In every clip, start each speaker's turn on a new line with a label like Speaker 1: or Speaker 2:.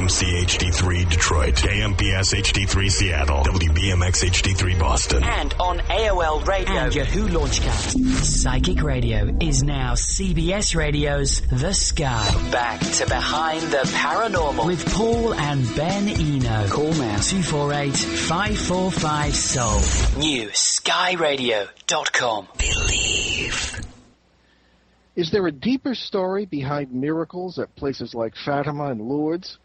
Speaker 1: KMC HD3 Detroit, KMPS HD3 Seattle, WBMX HD3 Boston.
Speaker 2: And on AOL Radio and Yahoo Launchcast. Psychic Radio is now CBS Radio's The Sky. Back to Behind the Paranormal with Paul and Ben Eno. Call now 248-545-SOUL. New skyradio.com. Believe.
Speaker 3: Is there a deeper story behind miracles at places like Fatima and Lourdes?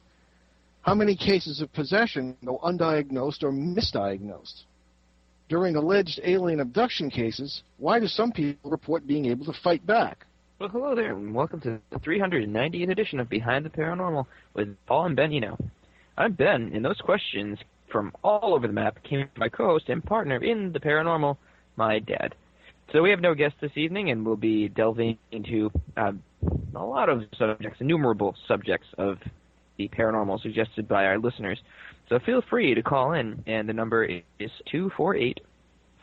Speaker 3: How many cases of possession go undiagnosed or misdiagnosed? During alleged alien abduction cases, why do some people report being able to fight back?
Speaker 4: Well, hello there, and welcome to the 390th edition of Behind the Paranormal with Paul and Ben Eno. I'm Ben, and those questions from all over the map came from my co-host and partner in the paranormal, my dad. So we have no guest this evening, and we'll be delving into a lot of subjects, innumerable subjects of the paranormal suggested by our listeners. So feel free to call in, and the number is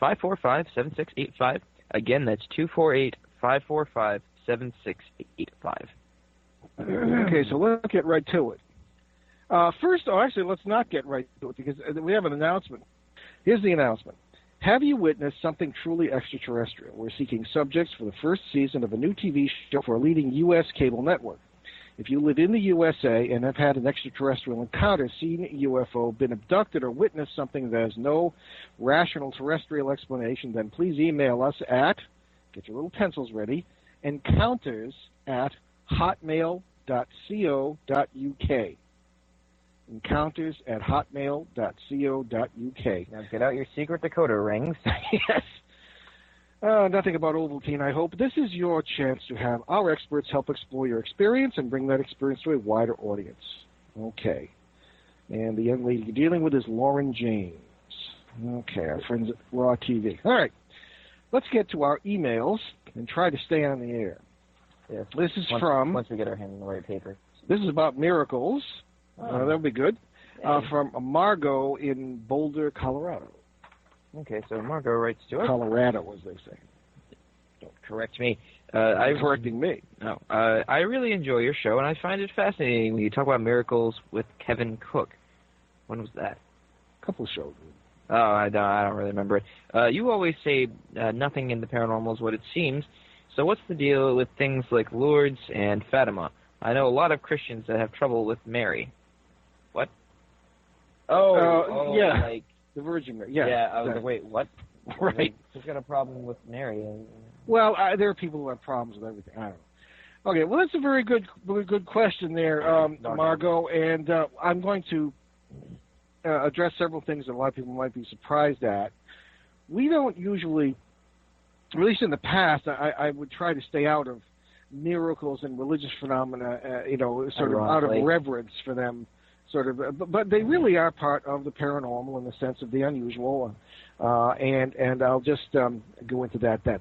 Speaker 4: 248-545-7685. Again, that's 248-545-7685.
Speaker 3: Okay, so let's get right to it. Actually, let's not get right to it, because we have an announcement. Here's the announcement. Have you witnessed something truly extraterrestrial? We're seeking subjects for the first season of a new TV show for a leading U.S. cable network. If you live in the USA and have had an extraterrestrial encounter, seen a UFO, been abducted, or witnessed something that has no rational terrestrial explanation, then please email us at, get your little pencils ready, encounters@hotmail.co.uk. encounters@hotmail.co.uk.
Speaker 4: Now get out your secret decoder rings.
Speaker 3: Yes. Nothing about Ovaltine, I hope. This is your chance to have our experts help explore your experience and bring that experience to a wider audience. Okay. And the young lady you're dealing with is Lauren James. Okay, our friends at Raw TV. All right. Let's get to our emails and try to stay on the air.
Speaker 4: Yes.
Speaker 3: This is
Speaker 4: once we get our hand in the right paper.
Speaker 3: This is about miracles. That'll be good. From Margot in Boulder, Colorado.
Speaker 4: Okay, so Margot writes to us.
Speaker 3: Colorado, as they say.
Speaker 4: Don't correct me.
Speaker 3: Correcting me.
Speaker 4: No. I really enjoy your show, and I find it fascinating when you talk about miracles with Kevin Cook. When was that?
Speaker 3: A couple of shows.
Speaker 4: Oh, I don't really remember it. You always say nothing in the paranormal is what it seems. So what's the deal with things like Lourdes and Fatima? I know a lot of Christians that have trouble with Mary. What?
Speaker 3: Yeah.
Speaker 4: Like
Speaker 3: the Virgin Mary. Yeah.
Speaker 4: Yeah, I was like, wait, what?
Speaker 3: Right.
Speaker 4: Who's got a problem with Mary?
Speaker 3: Well, there are people who have problems with everything. I don't know. Okay, well, that's a very good question there, Margot, and I'm going to address several things that a lot of people might be surprised at. We don't usually, at least in the past, I would try to stay out of miracles and religious phenomena, sort of out of reverence for them, sort of. But they really are part of the paranormal in the sense of the unusual, and I'll just go into that then.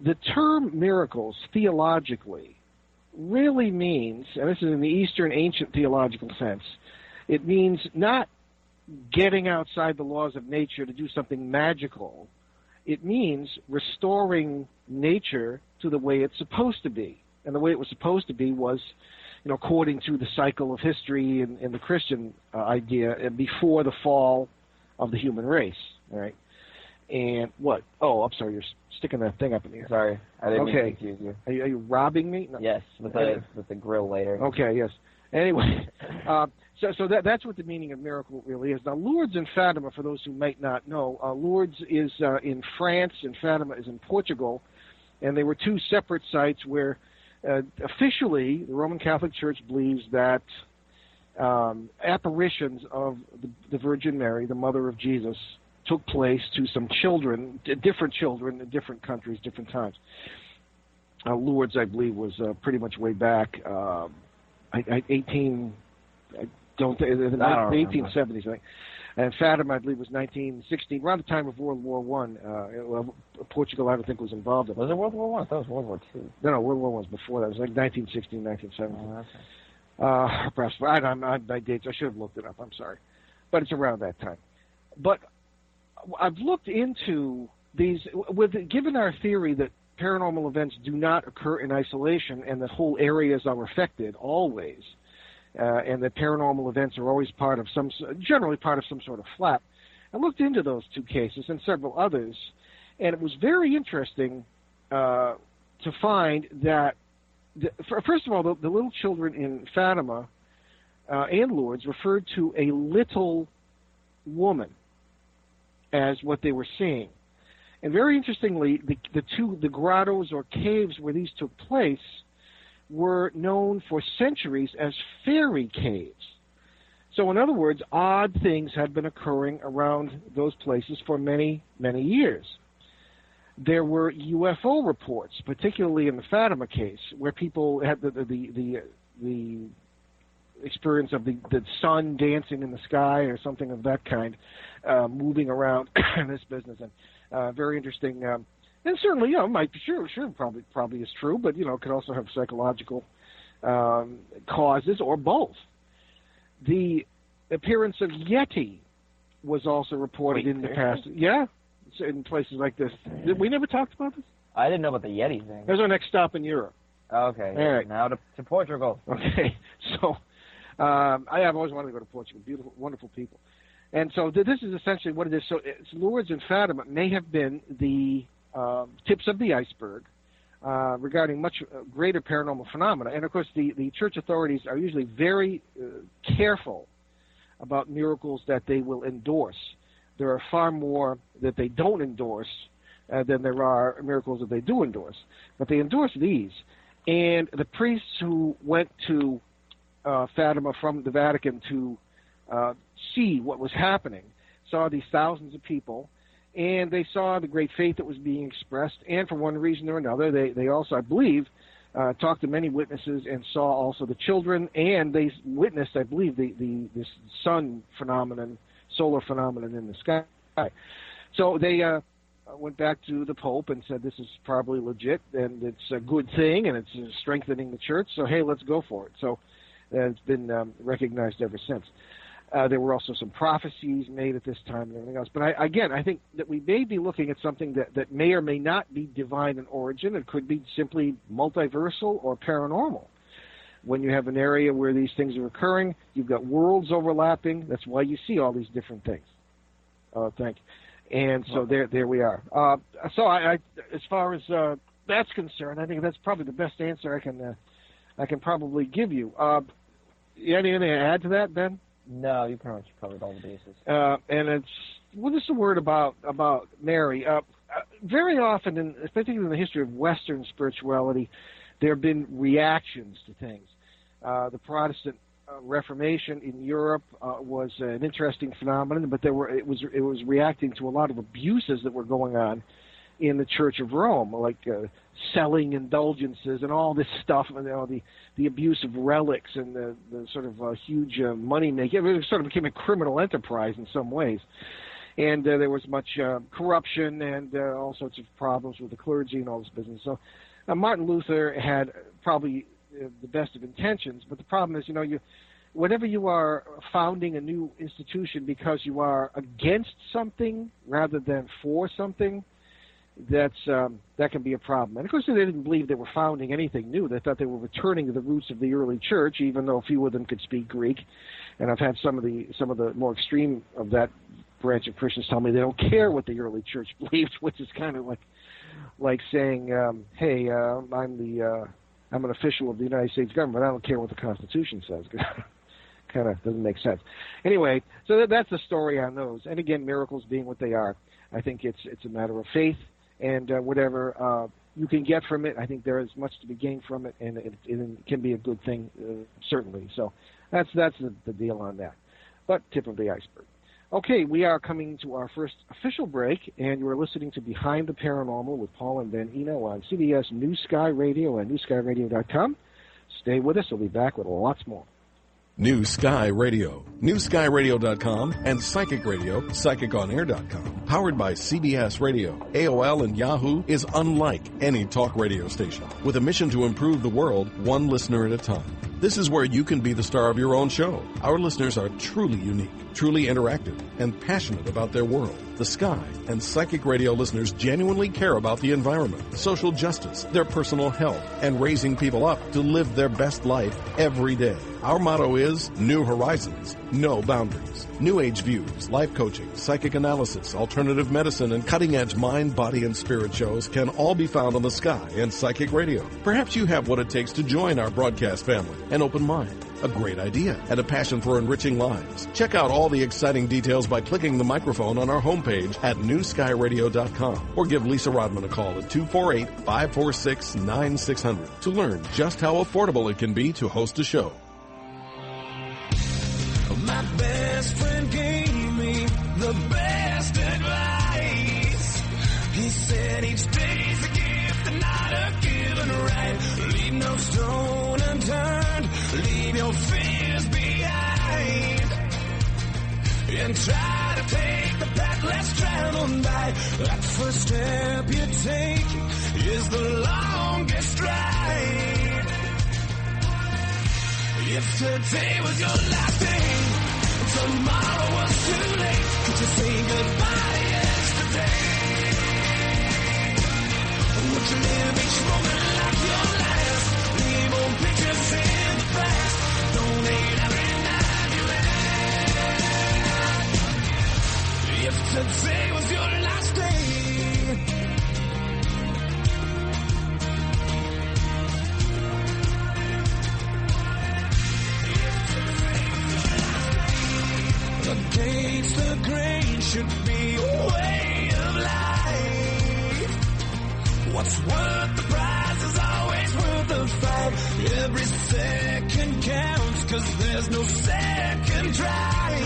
Speaker 3: The term miracles, theologically, really means, and this is in the Eastern ancient theological sense, it means not getting outside the laws of nature to do something magical. It means restoring nature to the way it's supposed to be. And the way it was supposed to be was, according to the cycle of history and the Christian idea, before the fall of the human race. All right. And what? Oh, I'm sorry. You're sticking that thing up in the air.
Speaker 4: Sorry. I didn't mean to confuse you.
Speaker 3: Are you robbing me? No.
Speaker 4: Yes, with the grill later.
Speaker 3: Okay, yes. Anyway, so that's what the meaning of miracle really is. Now, Lourdes and Fatima, for those who might not know, Lourdes is in France and Fatima is in Portugal, and they were two separate sites where officially the Roman Catholic Church believes that apparitions of the Virgin Mary, the mother of Jesus, took place to some children in different countries, different times. Lourdes, I believe, was pretty much way back, the 1870s, I think. And Fatima, I believe, was 1916, around the time of World War I. Portugal, I don't think, was involved in it.
Speaker 4: Was it World War I? I thought it was World War II.
Speaker 3: No, World War I was before that. It was like 1916, 1917.
Speaker 4: Oh, okay.
Speaker 3: Perhaps, my dates, I should have looked it up, I'm sorry. But it's around that time. But I've looked into these, given our theory that paranormal events do not occur in isolation and that whole areas are affected always, and that paranormal events are always generally part of some sort of flap. I looked into those 2 cases and several others, and it was very interesting to find that, first of all, the little children in Fatima and Lourdes referred to a little woman as what they were seeing. And very interestingly, the grottos or caves where these took place were known for centuries as fairy caves. So in other words, odd things had been occurring around those places for many, many years. There were UFO reports, particularly in the Fatima case, where people had the experience of the sun dancing in the sky or something of that kind, moving around in this business. And very interesting. And certainly, might be probably is true, but it could also have psychological causes or both. The appearance of Yeti was also reported in the past. Yeah, in places like this. We never talked about this?
Speaker 5: I didn't know about the Yeti thing.
Speaker 3: That's our next stop in Europe.
Speaker 5: Okay.
Speaker 3: All right.
Speaker 5: Now to Portugal.
Speaker 3: Okay. So I have always wanted to go to Portugal. Beautiful, wonderful people. And so this is essentially what it is. So Lourdes and Fatima may have been the tips of the iceberg regarding much greater paranormal phenomena. And, of course, the church authorities are usually very careful about miracles that they will endorse. There are far more that they don't endorse than there are miracles that they do endorse. But they endorse these. And the priests who went to Fatima from the Vatican to see what was happening saw these thousands of people, and they saw the great faith that was being expressed, and for one reason or another, they also, I believe, talked to many witnesses and saw also the children, and they witnessed, I believe, this sun phenomenon, solar phenomenon in the sky. So they went back to the Pope and said, this is probably legit, and it's a good thing, and it's strengthening the church, so hey, let's go for it. So it's been recognized ever since. There were also some prophecies made at this time and everything else. But I think that we may be looking at something that may or may not be divine in origin. It could be simply multiversal or paranormal. When you have an area where these things are occurring, you've got worlds overlapping. That's why you see all these different things. Thank you. And so there we are. So I as far as that's concerned, I think that's probably the best answer I can probably give you. Anything to add to that, Ben?
Speaker 5: No, you pretty much covered all the bases.
Speaker 3: And what is the word about Mary? Very often, particularly in the history of Western spirituality, there have been reactions to things. The Protestant Reformation in Europe was an interesting phenomenon, but it was reacting to a lot of abuses that were going on in the Church of Rome, like selling indulgences and all this stuff, the abuse of relics and the sort of huge money making. It sort of became a criminal enterprise in some ways. And there was much corruption and all sorts of problems with the clergy and all this business. So Martin Luther had probably the best of intentions, but the problem is, whenever you are founding a new institution because you are against something rather than for something, that can be a problem. And of course, they didn't believe they were founding anything new. They thought they were returning to the roots of the early church, even though few of them could speak Greek. And I've had some of the more extreme of that branch of Christians tell me they don't care what the early church believed, which is kind of like saying, "Hey, I'm an official of the United States government. I don't care what the Constitution says." Kind of doesn't make sense. Anyway, so that's the story on those. And again, miracles being what they are, I think it's a matter of faith. And whatever you can get from it, I think there is much to be gained from it, and it can be a good thing, certainly. So that's the deal on that. But tip of the iceberg. Okay, we are coming to our first official break, and you are listening to Behind the Paranormal with Paul and Ben Eno on CBS New Sky Radio and newskyradio.com. Stay with us. We'll be back with lots more.
Speaker 6: New Sky Radio, newskyradio.com, and Psychic Radio, psychiconair.com. Powered by CBS Radio, AOL, and Yahoo, is unlike any talk radio station, with a mission to improve the world one listener at a time. This is where you can be the star of your own show. Our listeners are truly unique, truly interactive, and passionate about their world, the sky, and Psychic Radio listeners genuinely care about the environment, social justice, their personal health, and raising people up to live their best life every day. Our motto is New Horizons, No Boundaries. New Age views, life coaching, psychic analysis, alternative medicine, and cutting-edge mind, body, and spirit shows can all be found on the Sky and Psychic Radio. Perhaps you have what it takes to join our broadcast family: an open mind, a great idea, and a passion for enriching lives. Check out all the exciting details by clicking the microphone on our homepage at newskyradio.com or give Lisa Rodman a call at 248-546-9600 to learn just how affordable it can be to host a show.
Speaker 7: My best friend gave me the best advice. He said each day's a gift and not a given right. Leave no stone unturned, leave your fears behind, and try to take the path less traveled by. That first step you take is the longest ride. If today was your last day, tomorrow was too late, could you say goodbye to yesterday? Would you live each moment like your last? Leave old pictures in the past. Donate every night you had. If today was your last day, against the grain should be a way of life. What's worth the prize is always worth the fight. Every second counts, 'cause there's no second try.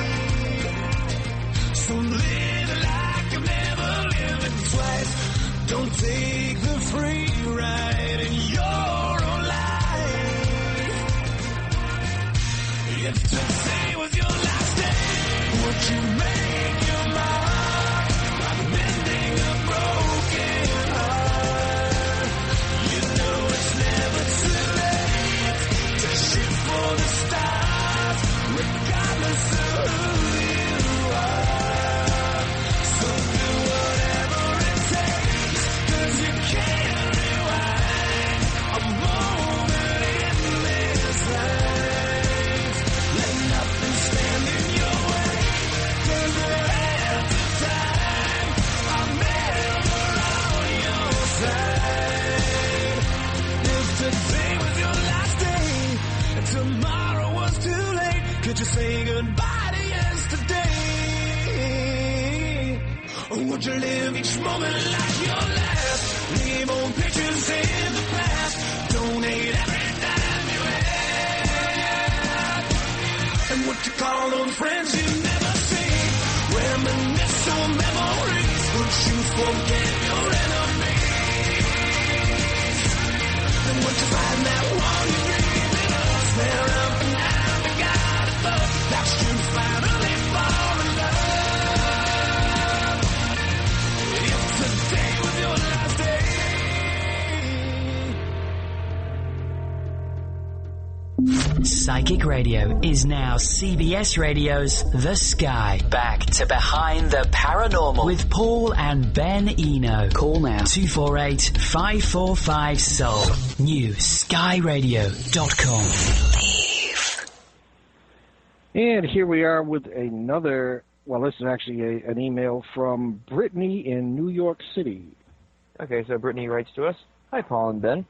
Speaker 7: So live it like you've never lived it twice. Don't take the free ride in your own life. If today was your last day, would you make your mark by mending a broken heart? You know it's never too late to shoot for the stars, regardless of who you are. So do whatever it takes, 'cause you can't rewind a moment in this life. Let nothing stand in your way. Tomorrow was too late, could you say goodbye to yesterday? Or would you live each moment like your last? Leave old pictures in the past. Donate every dime you had. And what you call those friends you never see? Reminisce on memories. Would you forget your enemies? And would you find that one you dream? They're up and down, they got it love. That's you finally fall in love. If today was your last day.
Speaker 2: Psychic Radio is now CBS Radio's The Sky. Back to Behind the Paranormal with Paul and Ben Eno. Call now 248-545-SOUL. NewSkyRadio.com.
Speaker 3: And here we are with another, well, this is actually an email from Brittany in New York City.
Speaker 4: Okay, so Brittany writes to us. Hi, Paul and Ben.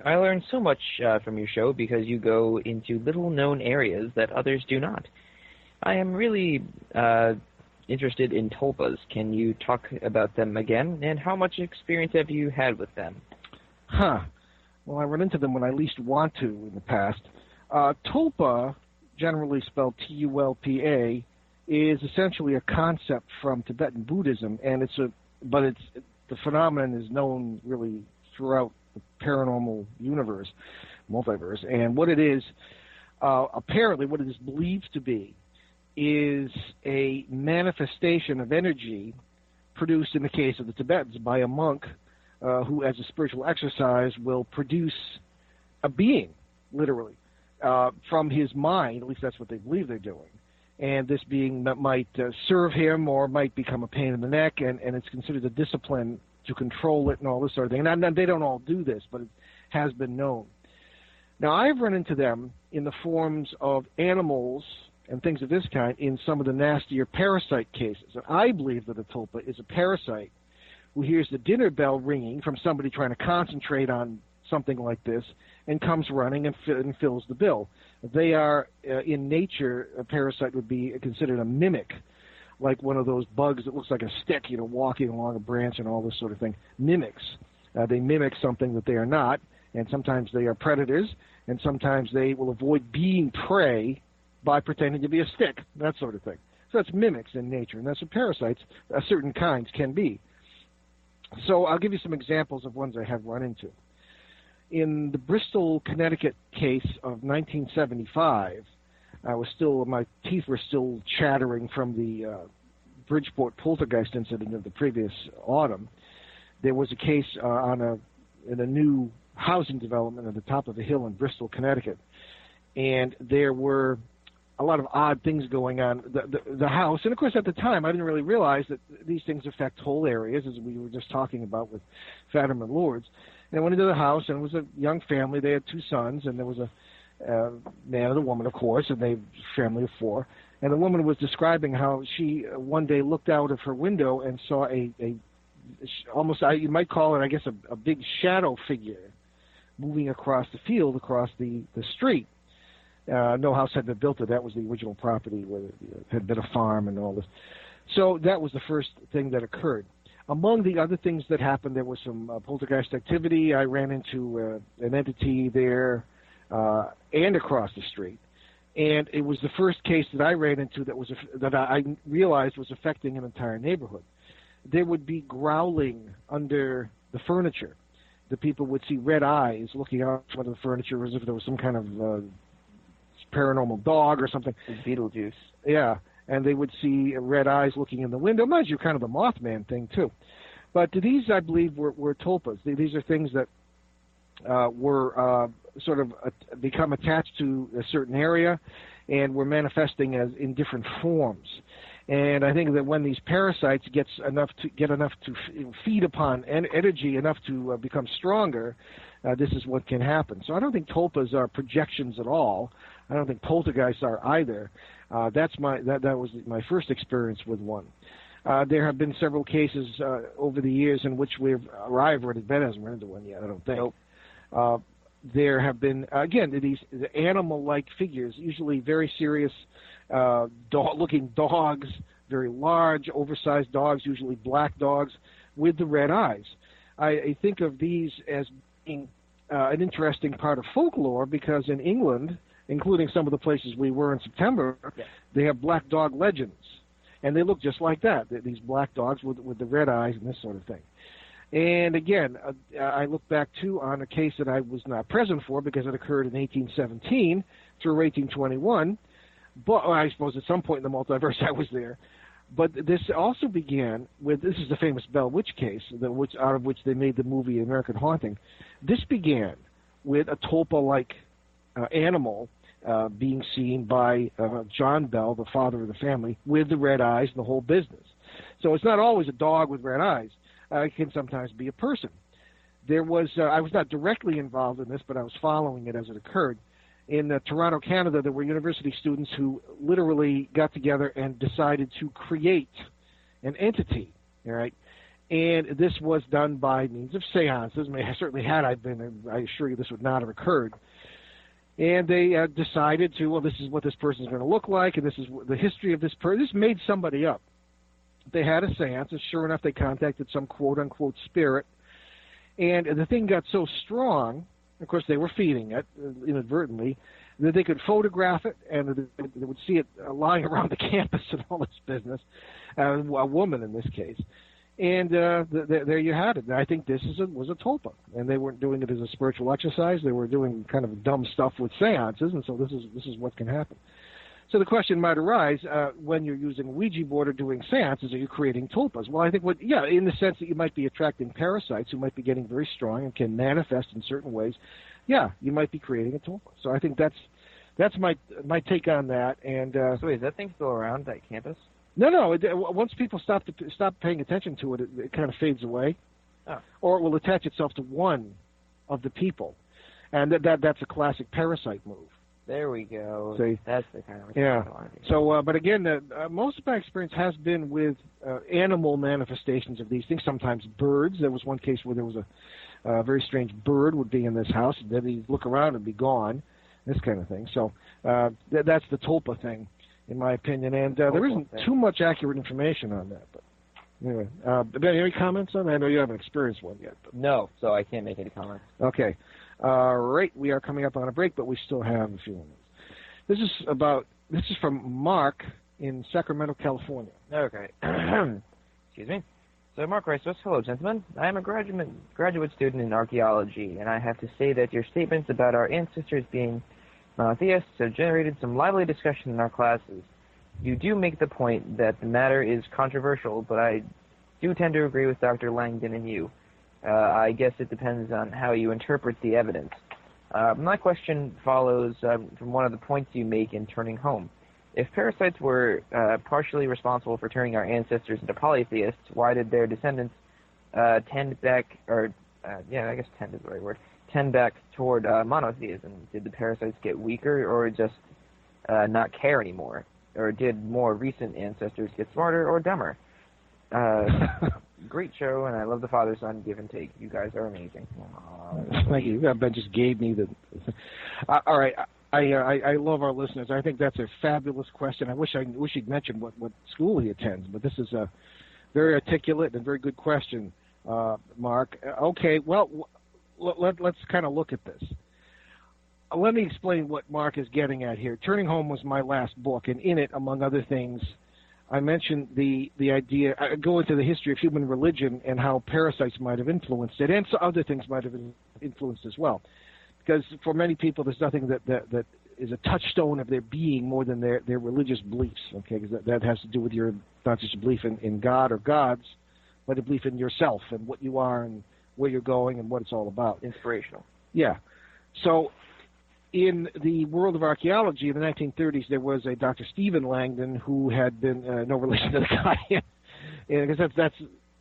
Speaker 4: I learned so much from your show because you go into little-known areas that others do not. I am really interested in tulpas. Can you talk about them again? And how much experience have you had with them?
Speaker 3: Well, I run into them when I least want to in the past. Tulpa, generally spelled T-U-L-P-A, is essentially a concept from Tibetan Buddhism, and the phenomenon is known really throughout the paranormal universe, multiverse. And what it is, apparently what it is believed to be, is a manifestation of energy produced in the case of the Tibetans by a monk who, as a spiritual exercise, will produce a being, literally, from his mind. At least that's what they believe they're doing. And this being that might serve him or might become a pain in the neck, and it's considered a discipline to control it and all this sort of thing. And they don't all do this, but it has been known. Now, I've run into them in the forms of animals and things of this kind in some of the nastier parasite cases. And I believe that a tulpa is a parasite who hears the dinner bell ringing from somebody trying to concentrate on something like this and comes running and fills the bill. They are, in nature, a parasite would be considered a mimic, like one of those bugs that looks like a stick, walking along a branch and all this sort of thing. Mimics. They mimic something that they are not, and sometimes they are predators, and sometimes they will avoid being prey by pretending to be a stick, that sort of thing. So that's mimics in nature, and that's what parasites, certain kinds, can be. So I'll give you some examples of ones I have run into. In the Bristol, Connecticut case of 1975, my teeth were still chattering from the Bridgeport poltergeist incident of the previous autumn. There was a case in a new housing development at the top of a hill in Bristol, Connecticut, and there were a lot of odd things going on. The house, and of course at the time I didn't really realize that these things affect whole areas, as we were just talking about with Fatima Lourdes. And I went into the house, and it was a young family. They had 2 sons, and there was a man and a woman, of course, and they had a family of 4. And the woman was describing how she one day looked out of her window and saw almost, you might call it, I guess, a big shadow figure moving across the field, across the street. No house had been built there. That was the original property where it had been a farm and all this. So that was the first thing that occurred. Among the other things that happened, there was some poltergeist activity. I ran into an entity there and across the street. And it was the first case that I ran into that I realized was affecting an entire neighborhood. There would be growling under the furniture. The people would see red eyes looking out from the furniture as if there was some kind of paranormal dog or something.
Speaker 5: Beetlejuice.
Speaker 3: Yeah, and they would see red eyes looking in the window. Mind you, kind of the Mothman thing, too. But these, I believe, were tulpas. These are things that were sort of become attached to a certain area and were manifesting as in different forms. And I think that when these parasites get enough to feed upon energy enough to become stronger, this is what can happen. So I don't think tulpas are projections at all. I don't think poltergeists are either. That was my first experience with one. There have been several cases over the years in which I've run into, Ben hasn't run into one yet, I don't think. Nope. There have been, again, these animal-like figures, usually very serious looking dogs, very large, oversized dogs, usually black dogs, with the red eyes. I think of these as being an interesting part of folklore because in England, including some of the places we were in September, they have black dog legends. And they look just like that, these black dogs with the red eyes and this sort of thing. And again, I look back, too, on a case that I was not present for because it occurred in 1817 through 1821. But I suppose at some point in the multiverse I was there. But this also began with, this is the famous Bell Witch case, out of which they made the movie American Haunting. This began with a tulpa-like animal being seen by John Bell, the father of the family, with the red eyes and the whole business. So it's not always a dog with red eyes. It can sometimes be a person. There was I was not directly involved in this, but I was following it as it occurred. In Toronto, Canada, there were university students who literally got together and decided to create an entity, all right? And this was done by means of seances. Certainly had I been, I assure you this would not have occurred. And they decided to, well, this is what this person is going to look like, and this is the history of this person. This made somebody up. They had a seance, and sure enough, they contacted some quote-unquote spirit. And the thing got so strong, of course, they were feeding it inadvertently, that they could photograph it, and they would see it lying around the campus and all this business, a woman in this case. And there you had it. I think this was a tulpa, and they weren't doing it as a spiritual exercise. They were doing kind of dumb stuff with seances, and so this is what can happen. So the question might arise when you're using a Ouija board or doing seances, are you creating tulpas? Well, I think in the sense that you might be attracting parasites who might be getting very strong and can manifest in certain ways. Yeah, you might be creating a tulpa. So I think that's my take on that. And
Speaker 5: so wait, does that thing still around at campus?
Speaker 3: No. Once people stop paying attention to it, it kind of fades away, or it will attach itself to one of the people, and that's a classic parasite move.
Speaker 5: There we go.
Speaker 3: See?
Speaker 5: That's the kind of
Speaker 3: yeah. So, but again, most of my experience has been with animal manifestations of these things. Sometimes birds. There was one case where there was a very strange bird would be in this house, and then he'd look around and be gone. This kind of thing. So that's the tulpa thing, in my opinion. And there isn't too much accurate information on that. But anyway, Ben, any comments on that? I know you haven't experienced one yet. But.
Speaker 5: No, so I can't make any comments.
Speaker 3: Okay. All right, we are coming up on a break, but we still have a few minutes. This is from Mark in Sacramento, California.
Speaker 5: Okay. Excuse me. So Mark writes to us, hello, gentlemen. I am a graduate student in archaeology, and I have to say that your statements about our ancestors being monotheists have generated some lively discussion in our classes. You do make the point that the matter is controversial, but I do tend to agree with Dr. Langdon and you. I guess it depends on how you interpret the evidence. My question follows from one of the points you make in Turning Home. If parasites were partially responsible for turning our ancestors into polytheists, why did their descendants tend back toward monotheism? Did the parasites get weaker or just not care anymore? Or did more recent ancestors get smarter or dumber? Great show, and I love the father-son give and take. You guys are amazing.
Speaker 3: Thank you. Ben just gave me the... all right. I love our listeners. I think that's a fabulous question. I wish he'd mentioned what school he attends, but this is a very articulate and very good question, Mark. Okay, well, let's kind of look at this. Let me explain what Mark is getting at here. Turning Home was my last book, and in it, among other things, I mentioned the idea, I go into the history of human religion and how parasites might have influenced it, and so other things might have been influenced as well. Because for many people, there's nothing that is a touchstone of their being more than their religious beliefs, okay? Because that has to do with your, not just a belief in God or gods, but a belief in yourself and what you are and where you're going and what it's all about.
Speaker 5: Inspirational.
Speaker 3: Yeah. So in the world of archaeology in the 1930s, there was a Dr. Stephen Langdon who had been no relation to the guy. Because that's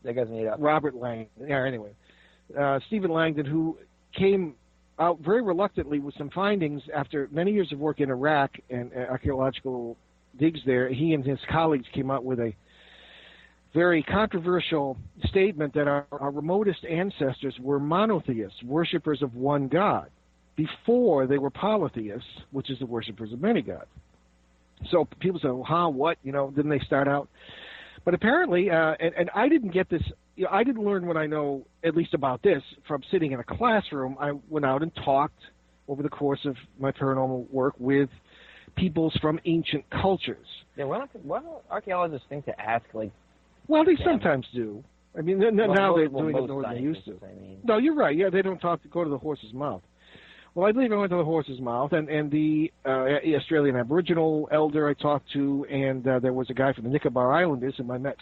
Speaker 5: that guy's made up.
Speaker 3: Robert Langdon. Yeah, anyway. Stephen Langdon, who came out very reluctantly with some findings after many years of work in Iraq and archaeological digs there. He and his colleagues came out with a very controversial statement that our remotest ancestors were monotheists, worshippers of one God, before they were polytheists, which is the worshippers of many gods. So people say, well, how, what, didn't they start out? But apparently, and I didn't get this, I didn't learn what I know, at least about this, from sitting in a classroom. I went out and talked over the course of my paranormal work with peoples from ancient cultures.
Speaker 5: Yeah, why don't archaeologists think to ask,
Speaker 3: Well, they sometimes do. I mean, now they're doing it more than they used to. No, you're right. Yeah, they don't go to the horse's mouth. Well, I believe I went to the horse's mouth, and the Australian Aboriginal elder I talked to, and there was a guy from the Nicobar Islanders whom I met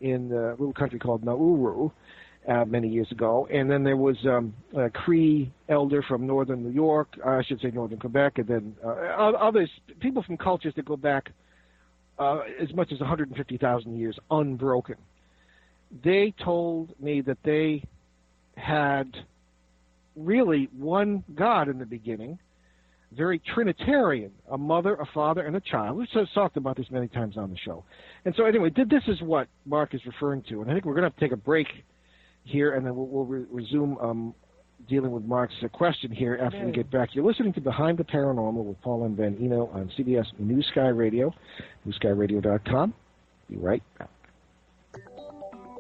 Speaker 3: in a little country called Nauru many years ago. And then there was a Cree elder from northern New York, I should say northern Quebec, and then others, people from cultures that go back as much as 150,000 years unbroken. They told me that they had really one God in the beginning, very Trinitarian, a mother, a father, and a child. We've talked about this many times on the show. And so anyway, this is what Mark is referring to. And I think we're going to have to take a break here, and then we'll resume dealing with Mark's question here after we get back. You're listening to Behind the Paranormal with Paul and Ben Eno on CBS News Sky Radio, newskyradio.com. Be right back.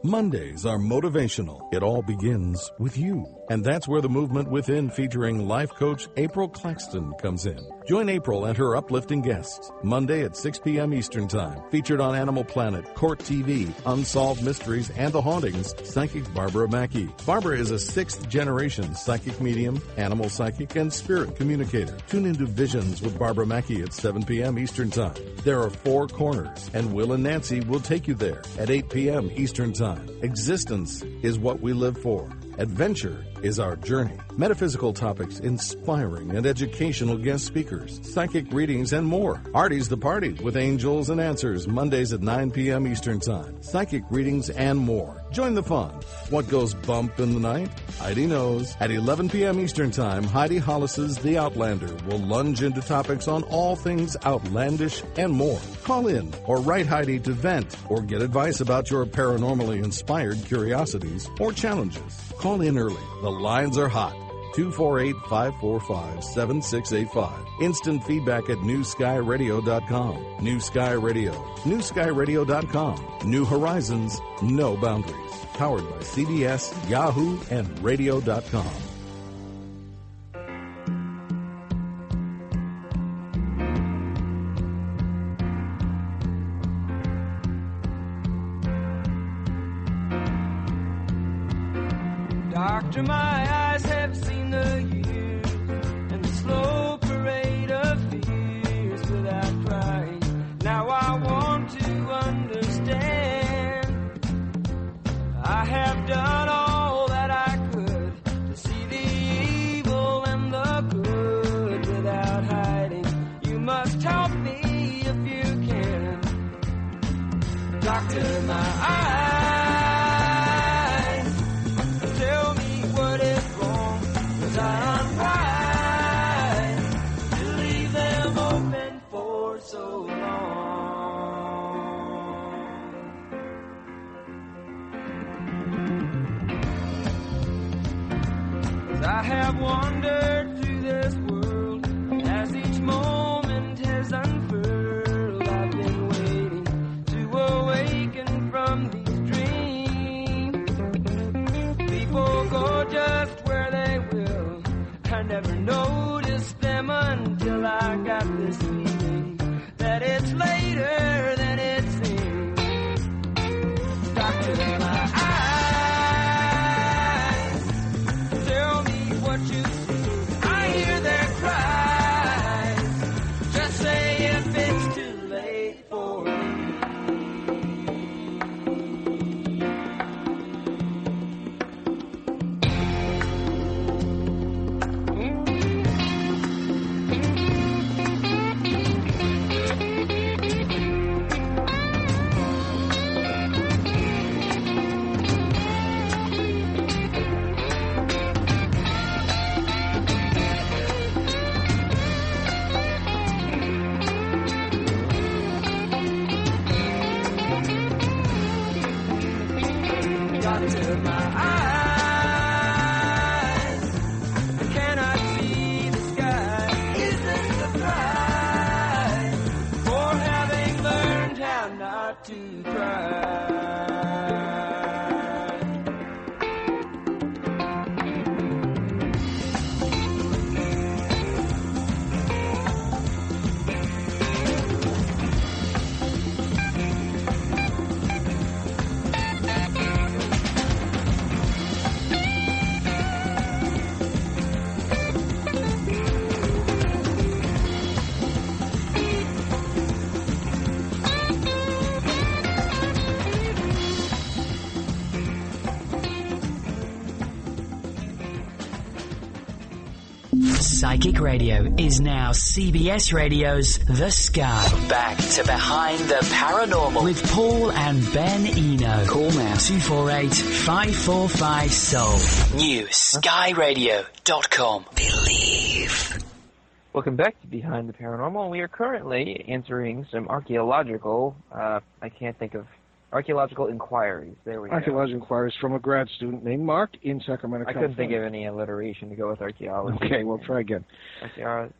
Speaker 6: Mondays are motivational. It all begins with you. And that's where the movement within featuring life coach April Claxton comes in. Join April and her uplifting guests Monday at 6 p.m. Eastern Time. Featured on Animal Planet, Court TV, Unsolved Mysteries, and The Hauntings, psychic Barbara Mackey. Barbara is a sixth-generation psychic medium, animal psychic, and spirit communicator. Tune into Visions with Barbara Mackey at 7 p.m. Eastern Time. There are 4 corners, and Will and Nancy will take you there at 8 p.m. Eastern Time. Existence is what we live for. Adventure is our journey. Metaphysical topics, inspiring and educational guest speakers, psychic readings, and more. Artie's the Party with Angels and Answers, Mondays at 9 p.m. Eastern Time. Psychic readings and more. Join the fun. What goes bump in the night? Heidi knows. At 11 p.m. Eastern Time, Heidi Hollis's The Outlander will lunge into topics on all things outlandish and more. Call in or write Heidi to vent or get advice about your paranormally inspired curiosities or challenges. Call in early. The lines are hot. 248-545-7685. Instant feedback at newskyradio.com. New Sky Radio. newskyradio.com. New horizons, no boundaries. Powered by CBS, Yahoo, and radio.com.
Speaker 7: Doctor, my eyes have seen the years and the slow parade of fears without crying. Now I want to understand. I have done all that I could to see the evil and the good without hiding. You must help me if you can. Doctor, my eyes. Tell me what is wrong, 'cause I'm right to leave them open for so long. 'Cause I have wandered through this world as each moment has unfurled. I've been waiting to awaken from these people go just where they will. I never noticed them until I got this feeling that it's later than it seems. Doctor, my eyes, tell me what you see. I hear their cries. Just say if it's too late for me. Doctor, my eyes cannot see the sky. Is this the price for having learned how not to cry?
Speaker 2: Psychic Radio is now CBS Radio's The Sky. Back to Behind the Paranormal with Paul and Ben Eno. Call now 248-545-SOUL. NewSkyRadio.com. Believe.
Speaker 5: Welcome back to Behind the Paranormal. We are currently answering some archaeological, I can't think of Archaeological inquiries. There we go.
Speaker 3: Archaeological inquiries from a grad student named Mark in Sacramento,
Speaker 5: I
Speaker 3: California.
Speaker 5: couldn't think of any alliteration to go with archaeology.
Speaker 3: Okay, well, try again.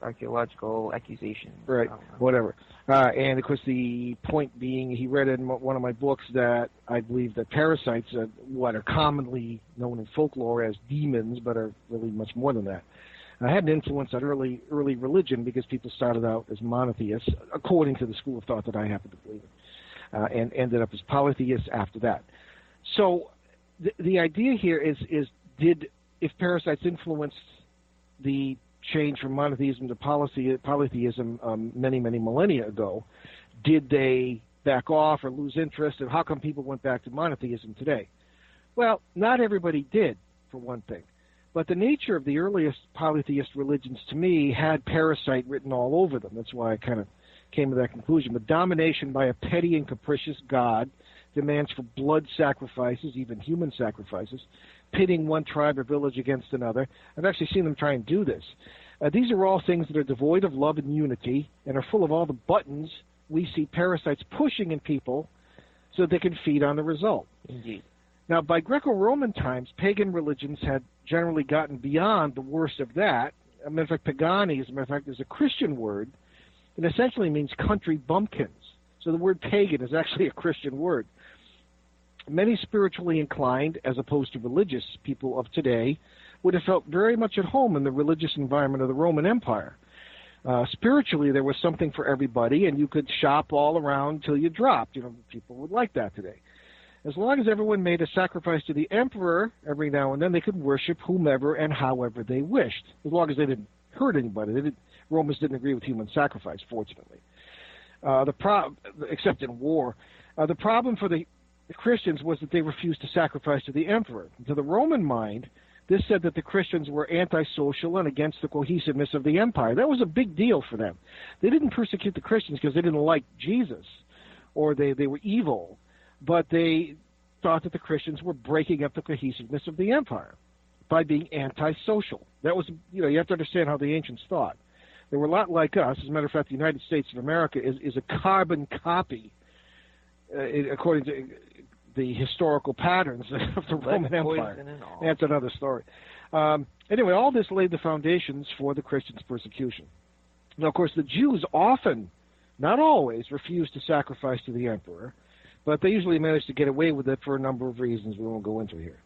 Speaker 5: Archaeological accusation.
Speaker 3: Right, whatever. And, of course, the point being, he read in one of my books that I believe that parasites are what are commonly known in folklore as demons, but are really much more than that. Had an influence on early religion because people started out as monotheists, according to the school of thought that I happen to believe in, and ended up as polytheists after that. So the idea here is if parasites influenced the change from monotheism to polytheism many millennia ago, did they back off or lose interest, and how come people went back to monotheism today? Well, not everybody did, for one thing. But the nature of the earliest polytheist religions, to me, had parasite written all over them. That's why I kind of came to that conclusion. But domination by a petty and capricious god, demands for blood sacrifices, even human sacrifices, pitting one tribe or village against another. I've actually seen them try and do this. These are all things that are devoid of love and unity and are full of all the buttons we see parasites pushing in people so that they can feed on the result.
Speaker 5: Indeed.
Speaker 3: Now, by Greco-Roman times, pagan religions had generally gotten beyond the worst of that. As a matter of fact, pagani, as a matter of fact, is a Christian word. It essentially means country bumpkins. So the word pagan is actually a Christian word. Many spiritually inclined, as opposed to religious people of today, would have felt very much at home in the religious environment of the Roman Empire. Spiritually, there was something for everybody, and you could shop all around till you dropped. You know, people would like that today. As long as everyone made a sacrifice to the emperor every now and then, they could worship whomever and however they wished, as long as they didn't hurt anybody. Romans didn't agree with human sacrifice, fortunately, except in war. The problem for the Christians was that they refused to sacrifice to the emperor. To the Roman mind, this said that the Christians were antisocial and against the cohesiveness of the empire. That was a big deal for them. They didn't persecute the Christians because they didn't like Jesus or they were evil, but they thought that the Christians were breaking up the cohesiveness of the empire by being antisocial. That was, you have to understand how the ancients thought. They were a lot like us. As a matter of fact, the United States of America is a carbon copy, according to the historical patterns of the Roman Empire. That's another story. Anyway, all this laid the foundations for the Christians' persecution. Now, of course, the Jews often, not always, refused to sacrifice to the emperor, but they usually managed to get away with it for a number of reasons we won't go into here.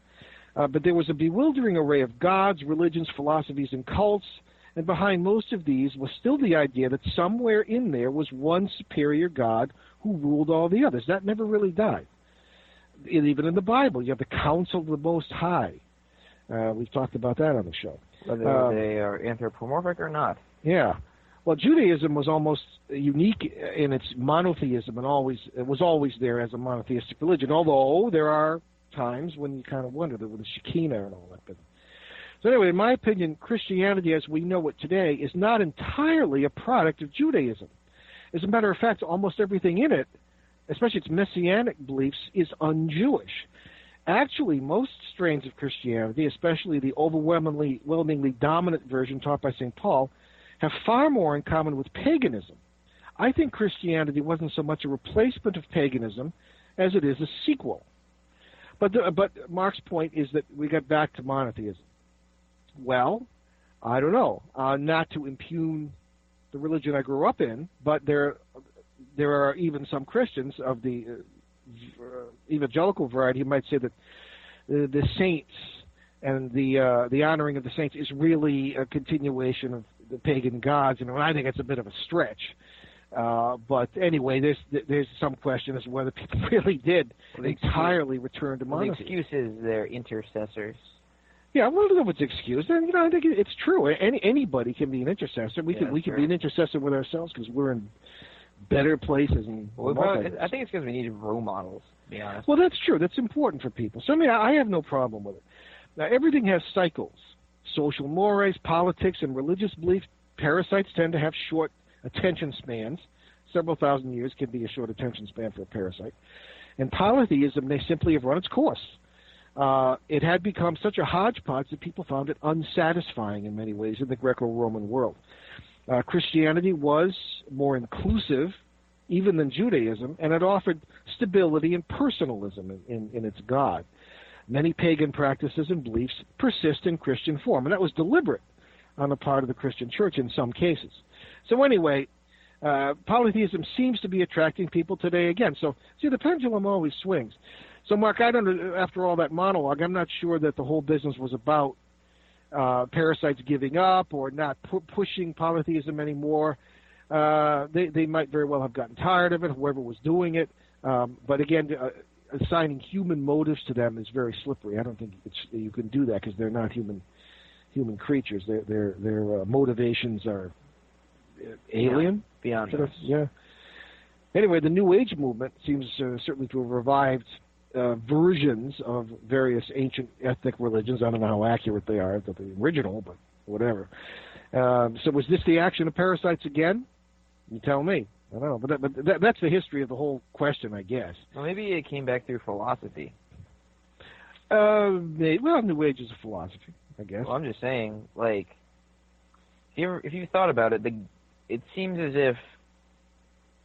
Speaker 3: But there was a bewildering array of gods, religions, philosophies, and cults, and behind most of these was still the idea that somewhere in there was one superior god who ruled all the others. That never really died. Even in the Bible, you have the Council of the Most High. We've talked about that on the show.
Speaker 5: Whether they are anthropomorphic or not.
Speaker 3: Yeah. Well, Judaism was almost unique in its monotheism, and it was always there as a monotheistic religion, although there are times when you kind of wonder, with the Shekinah and all that. But so anyway, in my opinion, Christianity as we know it today is not entirely a product of Judaism. As a matter of fact, almost everything in it, especially its messianic beliefs, is un-Jewish. Actually, most strains of Christianity, especially the overwhelmingly dominant version taught by St. Paul, have far more in common with paganism. I think Christianity wasn't so much a replacement of paganism as it is a sequel. But Mark's point is that we got back to monotheism. Well, I don't know. Not to impugn the religion I grew up in, but there are even some Christians of the evangelical variety who might say that the saints and the honoring of the saints is really a continuation of the pagan gods. And I think it's a bit of a stretch. But anyway, there's some question as to whether people really did entirely return to monotheism.
Speaker 5: The excuse is they're intercessors.
Speaker 3: Yeah, well, I don't know if it's excused. And, I think it's true. Anybody can be an intercessor. We can be an intercessor with ourselves because we're in better places.
Speaker 5: I think it's because we need role models, to be honest.
Speaker 3: Well, that's true. That's important for people. So, I have no problem with it. Now, everything has cycles. Social mores, politics, and religious belief. Parasites tend to have short attention spans. Several thousand years can be a short attention span for a parasite. And polytheism, they simply have run its course. It had become such a hodgepodge that people found it unsatisfying in many ways in the Greco-Roman world. Christianity was more inclusive even than Judaism, and it offered stability and personalism in its God. Many pagan practices and beliefs persist in Christian form, and that was deliberate on the part of the Christian church in some cases. So anyway, polytheism seems to be attracting people today again. So, see, the pendulum always swings. So, Mark, I don't know, after all that monologue, I'm not sure that the whole business was about parasites giving up or not pushing polytheism anymore. They might very well have gotten tired of it, whoever was doing it. But again, assigning human motives to them is very slippery. I don't think you can do that because they're not human creatures. Their motivations are alien.
Speaker 5: Beyond us.
Speaker 3: Yeah. Anyway, the New Age movement seems certainly to have revived versions of various ancient ethnic religions. I don't know how accurate they are, the original, but whatever. So was this the action of parasites again? You tell me. I don't know, but that's the history of the whole question, I guess.
Speaker 5: Well, maybe it came back through philosophy.
Speaker 3: New Age is a philosophy, I guess.
Speaker 5: Well, I'm just saying, like, if you thought about it, it seems as if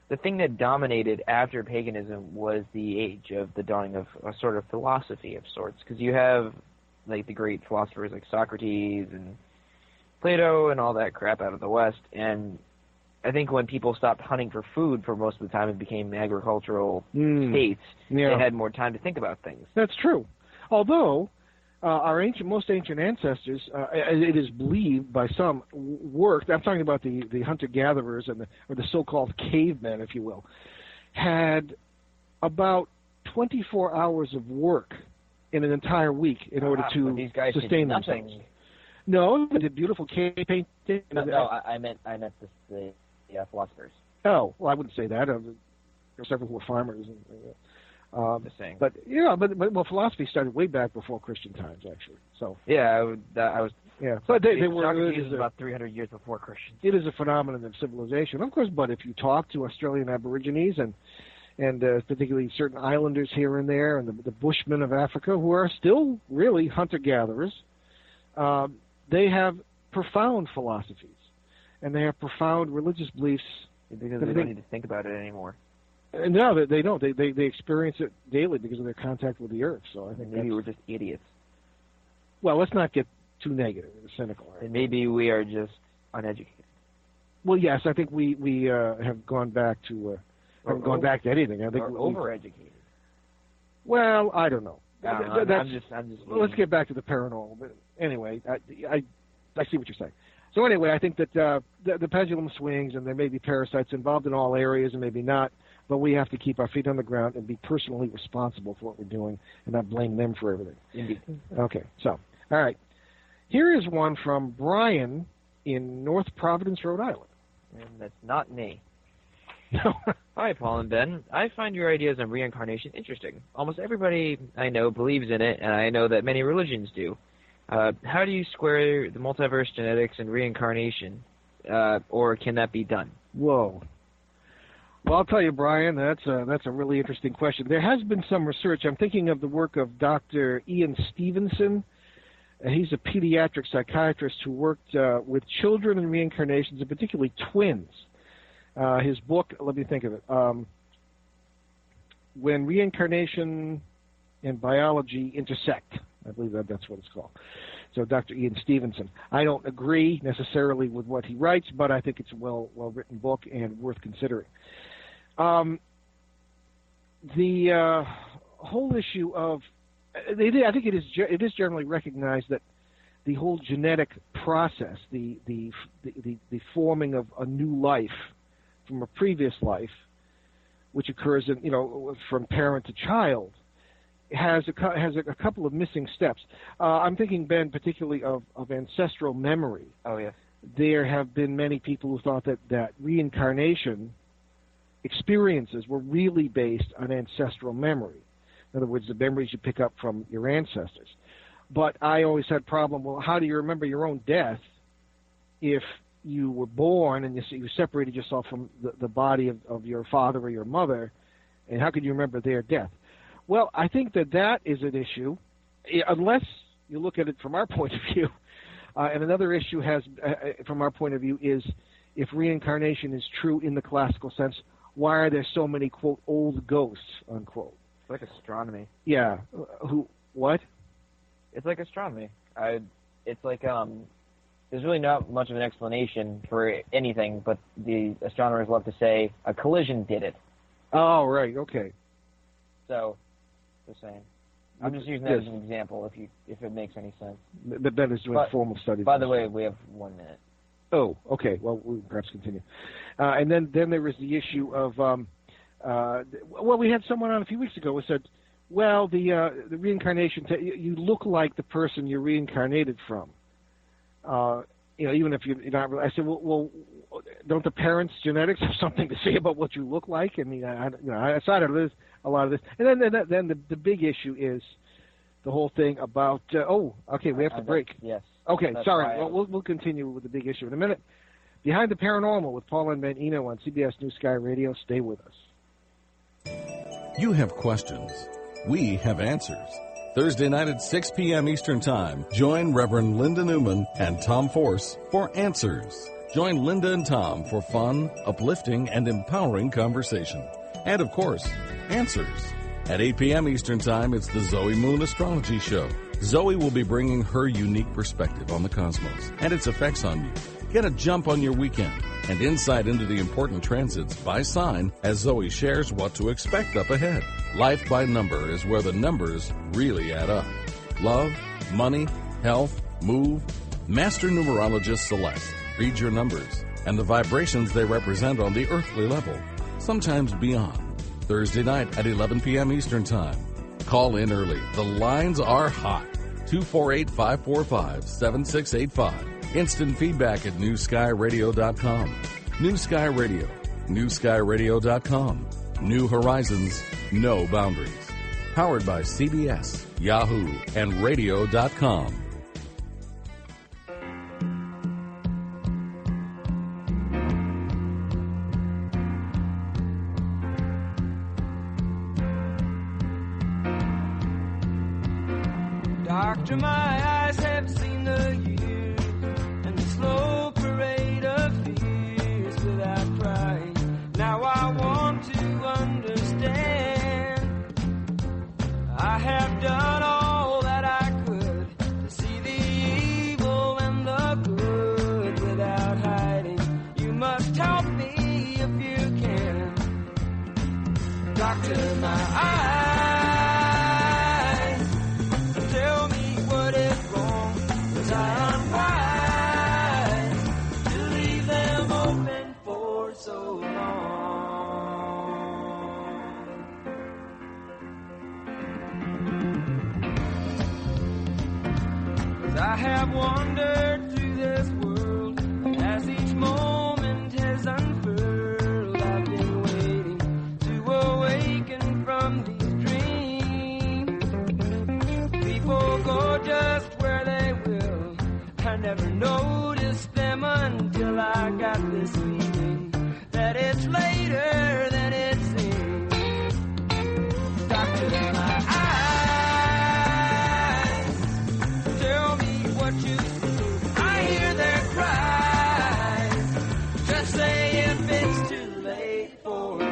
Speaker 5: the thing that dominated after paganism was the age of the dawning of a sort of philosophy of sorts, because you have, like, the great philosophers like Socrates and Plato and all that crap out of the West, and I think when people stopped hunting for food for most of the time and became agricultural states, they had more time to think about things.
Speaker 3: That's true. Although our most ancient ancestors, it is believed by some, worked. I'm talking about the hunter-gatherers or the so-called cavemen, if you will, had about 24 hours of work in an entire week in order to
Speaker 5: these guys
Speaker 3: sustain
Speaker 5: did
Speaker 3: themselves. No, they did beautiful cave painting.
Speaker 5: No, I meant the philosophers.
Speaker 3: Oh, well, I wouldn't say that. There were several who were farmers.
Speaker 5: Just saying.
Speaker 3: But philosophy started way back before Christian times, actually. So
Speaker 5: yeah, I was.
Speaker 3: Yeah, but they were.
Speaker 5: Socrates was about 300 years before Christians.
Speaker 3: It is a phenomenon of civilization, of course. But if you talk to Australian Aborigines and particularly certain islanders here and there, and the Bushmen of Africa, who are still really hunter-gatherers, they have profound philosophies, and they have profound religious beliefs.
Speaker 5: Because they don't need to think about it anymore.
Speaker 3: No, they don't. They experience it daily because of their contact with the earth. So I think
Speaker 5: maybe we're just idiots.
Speaker 3: Well, let's not get too negative or cynical.
Speaker 5: And maybe we are just uneducated.
Speaker 3: Well, yes, I think we have gone back to gone back to anything. I think
Speaker 5: we're overeducated.
Speaker 3: Well, I don't know.
Speaker 5: I'm just.
Speaker 3: Well, let's get back to the paranormal. But anyway, I see what you're saying. So anyway, I think that the pendulum swings, and there may be parasites involved in all areas, and maybe not. But we have to keep our feet on the ground and be personally responsible for what we're doing, and not blame them for everything.
Speaker 5: Indeed.
Speaker 3: Okay. So, all right. Here is one from Brian in North Providence, Rhode Island.
Speaker 5: And that's not me.
Speaker 3: No.
Speaker 5: Hi, Paul and Ben. I find your ideas on reincarnation interesting. Almost everybody I know believes in it, and I know that many religions do. How do you square the multiverse, genetics, and reincarnation, or can that be done?
Speaker 3: Whoa. Well, I'll tell you, Brian, that's a really interesting question. There has been some research. I'm thinking of the work of Dr. Ian Stevenson. He's a pediatric psychiatrist who worked with children and reincarnations, and particularly twins. His book, let me think of it, When Reincarnation and Biology Intersect. I believe that's what it's called. So Dr. Ian Stevenson. I don't agree necessarily with what he writes, but I think it's a well-written book and worth considering. The whole issue of, I think it is generally recognized that the whole genetic process, the forming of a new life from a previous life, which occurs from parent to child, has a couple of missing steps. I'm thinking, Ben, particularly of ancestral memory.
Speaker 5: Oh, yes.
Speaker 3: There have been many people who thought that reincarnation experiences were really based on ancestral memory. In other words, the memories you pick up from your ancestors. But I always had a problem, well, how do you remember your own death if you were born and you separated yourself from the body of your father or your mother, and how could you remember their death? Well, I think that is an issue, unless you look at it from our point of view. And another issue from our point of view is if reincarnation is true in the classical sense, why are there so many, quote, old ghosts, unquote.
Speaker 5: It's like astronomy.
Speaker 3: Yeah. What?
Speaker 5: It's like astronomy. It's like, there's really not much of an explanation for anything, but the astronomers love to say a collision did it.
Speaker 3: Oh, right, okay.
Speaker 5: So, just saying. I'm just using that as an example, if it makes any sense.
Speaker 3: But Ben is doing formal studies.
Speaker 5: By the way, we have 1 minute.
Speaker 3: Oh, okay. Well, we'll perhaps continue. And then there was the issue of, we had someone on a few weeks ago who said, well, the reincarnation, you look like the person you're reincarnated from. Even if you're not. I said, well, don't the parents' genetics have something to say about what you look like? I mean, I cited a lot of this, and then the big issue is the whole thing about. We have to break.
Speaker 5: Yes.
Speaker 3: Okay, sorry. Well, we'll continue with the big issue in a minute. Behind the Paranormal with Paul and Ben Eno on CBS New Sky Radio. Stay with us.
Speaker 6: You have questions. We have answers. Thursday night at 6 p.m. Eastern Time, join Reverend Linda Newman and Tom Force for Answers. Join Linda and Tom for fun, uplifting, and empowering conversation. And, of course, Answers. At 8 p.m. Eastern Time, it's the Zoe Moon Astrology Show. Zoe will be bringing her unique perspective on the cosmos and its effects on you. Get a jump on your weekend and insight into the important transits by sign as Zoe shares what to expect up ahead. Life by Number is where the numbers really add up. Love, money, health, move. Master numerologist Celeste reads your numbers and the vibrations they represent on the earthly level, sometimes beyond. Thursday night at 11 p.m. Eastern Time. Call in early. The lines are hot. 248-545-7685. Instant feedback at newskyradio.com. New Sky Radio. newskyradio.com. New horizons, no boundaries. Powered by CBS, Yahoo, and radio.com.
Speaker 7: Doctor, my eyes have seen the years and the slow parade of fears without crying. Now I want to understand. I have done all that I could to see the evil and the good without hiding. You must help me if you can. Doctor, my eyes. I have wandered through this world as each moment has unfurled. I've been waiting to awaken from these dreams. People go just where they will. I never noticed them until I got this feeling that it's later than it seems. Doctor, my eyes tell me what you see. I hear their cries. Just say if it's too late for me.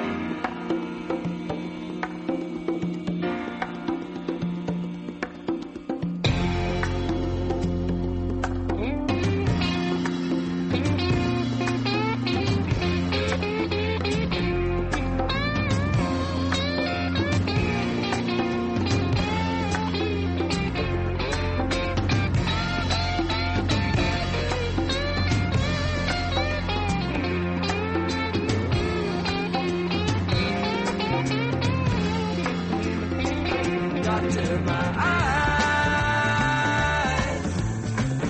Speaker 7: Doctor, my eyes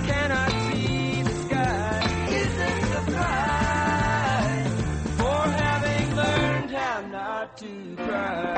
Speaker 7: cannot see the sky. Isn't the prize for having learned how not to cry?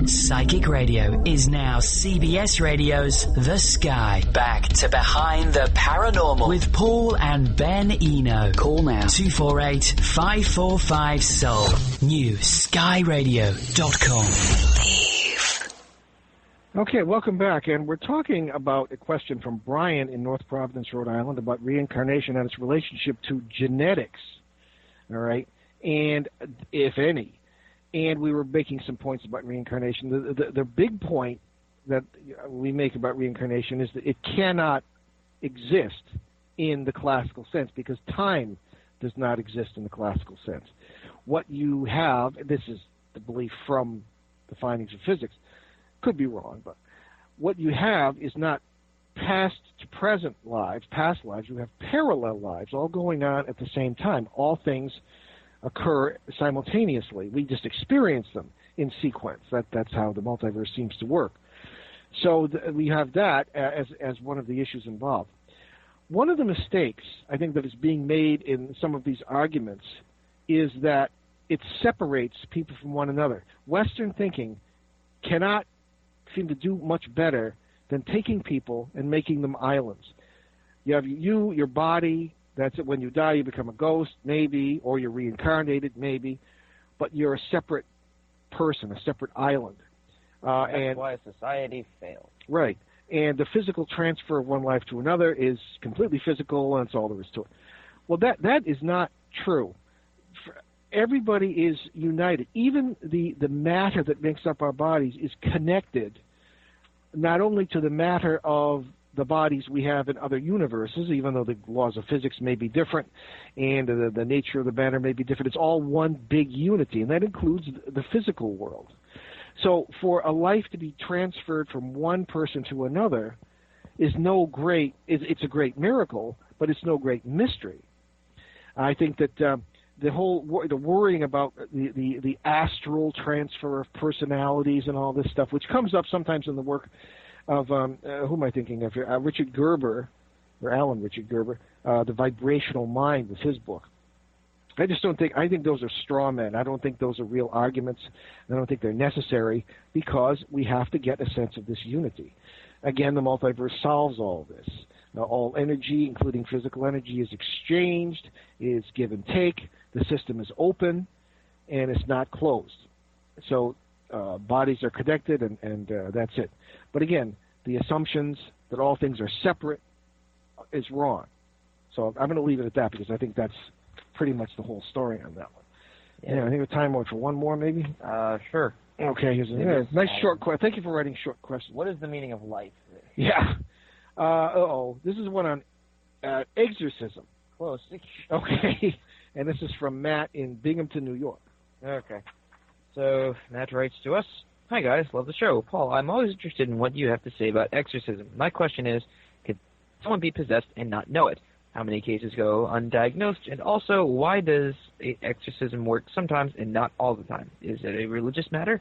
Speaker 2: Psychic Radio is now CBS Radio's The Sky. Back to Behind the Paranormal with Paul and Ben Eno. Call now 248-545-SOUL. New skyradio.com.
Speaker 3: Okay, welcome back. And we're talking about a question from Brian in North Providence, Rhode Island, about reincarnation and its relationship to genetics. All right? And if any. And we were making some points about reincarnation. The big point that we make about reincarnation is that it cannot exist in the classical sense because time does not exist in the classical sense. What you have, this is the belief from the findings of physics, could be wrong, but what you have is not past to present lives, past lives. You have parallel lives all going on at the same time. All things occur simultaneously. We just experience them in sequence. That's how the multiverse seems to work. So we have that as one of the issues involved. One of the mistakes I think that is being made in some of these arguments is that it separates people from one another. Western thinking cannot seem to do much better than taking people and making them islands. You have your body. That's it. When you die, you become a ghost, maybe, or you're reincarnated, maybe, but you're a separate person, a separate island.
Speaker 5: That's why society failed.
Speaker 3: Right. And the physical transfer of one life to another is completely physical, and that's all there is to it. Well, that is not true. Everybody is united. Even the matter that makes up our bodies is connected not only to the matter of the bodies we have in other universes, even though the laws of physics may be different and the nature of the matter may be different. It's all one big unity, and that includes the physical world. So for a life to be transferred from one person to another it's a great miracle, but it's no great mystery. I think that the worrying about the astral transfer of personalities and all this stuff, which comes up sometimes in the work of who am I thinking of here? Richard Gerber, or Alan Richard Gerber, The Vibrational Mind was his book. I think those are straw men. I don't think those are real arguments. I don't think they're necessary because we have to get a sense of this unity. Again, the multiverse solves all this. Now, all energy, including physical energy, is exchanged, is give and take. The system is open, and it's not closed. So bodies are connected, and that's it. But again, the assumptions that all things are separate is wrong. So I'm going to leave it at that because I think that's pretty much the whole story on that one. Yeah, I think the time for one more, maybe?
Speaker 5: Sure.
Speaker 3: Okay, here's a nice short question. Thank you for writing short questions.
Speaker 5: What is the meaning of life?
Speaker 3: Yeah. This is one on exorcism.
Speaker 5: Close.
Speaker 3: Okay. And this is from Matt in Binghamton, New York.
Speaker 5: Okay. So Matt writes to us, "Hi guys, love the show. Paul, I'm always interested in what you have to say about exorcism. My question is, could someone be possessed and not know it? How many cases go undiagnosed? And also, why does exorcism work sometimes and not all the time? Is it a religious matter?"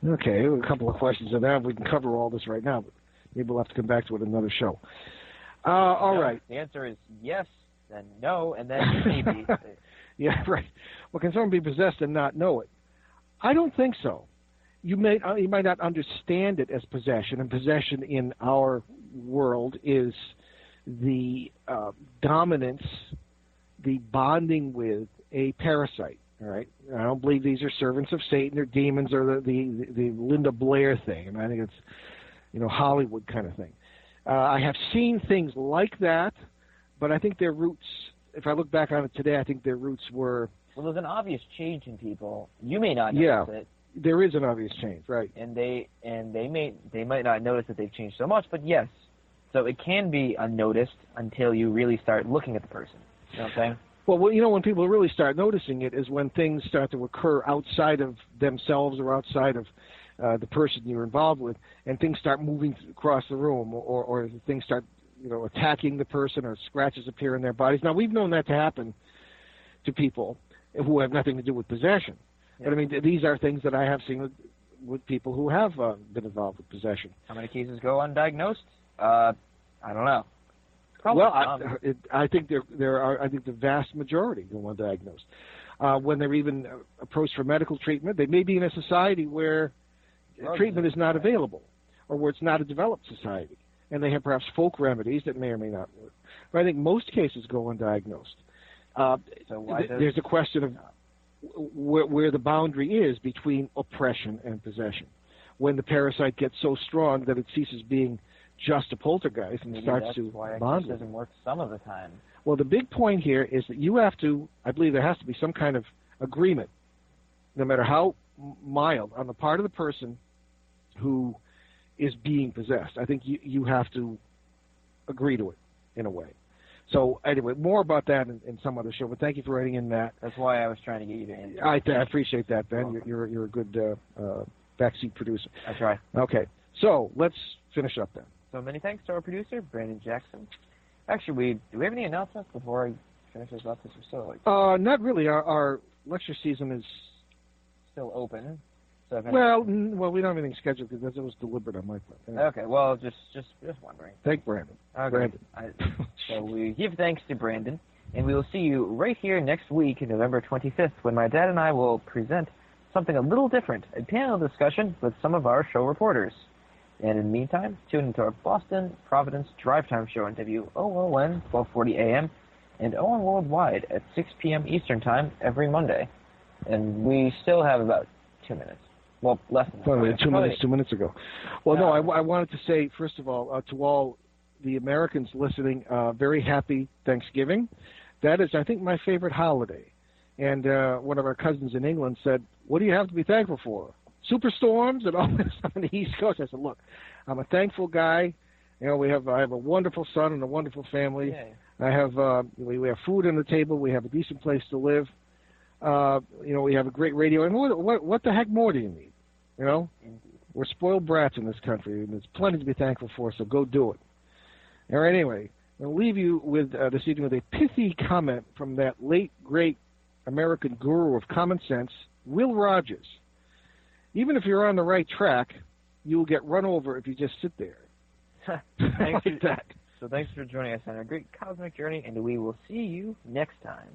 Speaker 3: Okay, a couple of questions on that. We can cover all this right now, but maybe we'll have to come back to it in another show. All right.
Speaker 5: The answer is yes, then no, and then maybe.
Speaker 3: Yeah, right. Well, can someone be possessed and not know it? I don't think so. You might not understand it as possession, and possession in our world is the dominance, the bonding with a parasite. All right, I don't believe these are servants of Satan or demons or the Linda Blair thing. I mean, I think it's Hollywood kind of thing. I have seen things like that, but I think their roots. If I look back on it today, I think their roots were.
Speaker 5: Well, there's an obvious change in people. You may not notice it.
Speaker 3: There is an obvious change, right?
Speaker 5: And they might not notice that they've changed so much, but yes. So it can be unnoticed until you really start looking at the person. You know what I'm saying?
Speaker 3: Well, when people really start noticing it is when things start to occur outside of themselves or outside of the person you're involved with, and things start moving across the room, or things start attacking the person, or scratches appear in their bodies. Now, we've known that to happen to people who have nothing to do with possession. Yeah. But, I mean, these are things that I have seen with people who have been involved with possession.
Speaker 5: How many cases go undiagnosed? I don't know. Probably
Speaker 3: I think there are. I think the vast majority go undiagnosed. When they're even approached for medical treatment, they may be in a society where treatment is not available, or where it's not a developed society, and they have perhaps folk remedies that may or may not work. But I think most cases go undiagnosed. There's a question of where the boundary is between oppression and possession. When the parasite gets so strong that it ceases being just a poltergeist and starts to bond.
Speaker 5: It doesn't work some of the time.
Speaker 3: Well, the big point here is that you have to, I believe there has to be some kind of agreement, no matter how mild, on the part of the person who is being possessed. I think you have to agree to it in a way. So anyway, more about that in some other show. But thank you for writing in that.
Speaker 5: That's why I was trying to get you to answer.
Speaker 3: I appreciate that, Ben. You're a good backseat producer.
Speaker 5: I try.
Speaker 3: Okay, so let's finish up then.
Speaker 5: So many thanks to our producer, Brandon Jackson. Actually, do we have any announcements before I finish this up? Because we're still
Speaker 3: not really. Our lecture season is
Speaker 5: still open. So
Speaker 3: well, we don't have anything scheduled because it was deliberate on my part. Anyway.
Speaker 5: Okay, well, just wondering.
Speaker 3: Thank Brandon.
Speaker 5: Okay.
Speaker 3: Brandon.
Speaker 5: So we give thanks to Brandon, and we will see you right here next week, November 25th, when my dad and I will present something a little different, a panel discussion with some of our show reporters. And in the meantime, tune into our Boston Providence Drive Time show on WOON 1240 AM and ON Worldwide at 6 p.m. Eastern Time every Monday. And we still have about 2 minutes. Well, less than that.
Speaker 3: 2 minutes ago. Well, no, I wanted to say, first of all, to all the Americans listening, very happy Thanksgiving. That is, I think, my favorite holiday. And one of our cousins in England said, what do you have to be thankful for? Superstorms and all this on the East Coast. I said, look, I'm a thankful guy. You know, I have a wonderful son and a wonderful family.
Speaker 5: Yeah.
Speaker 3: I have we have food on the table. We have a decent place to live. You know, we have a great radio. And what the heck more do you need? You know, we're spoiled brats in this country, and there's plenty to be thankful for. So go do it. All right. Anyway, I'll leave you with this evening with a pithy comment from that late great American guru of common sense, Will Rogers. Even if you're on the right track, you will get run over if you just sit there.
Speaker 5: Thanks
Speaker 3: like that.
Speaker 5: So thanks for joining us on our great cosmic journey, and we will see you next time.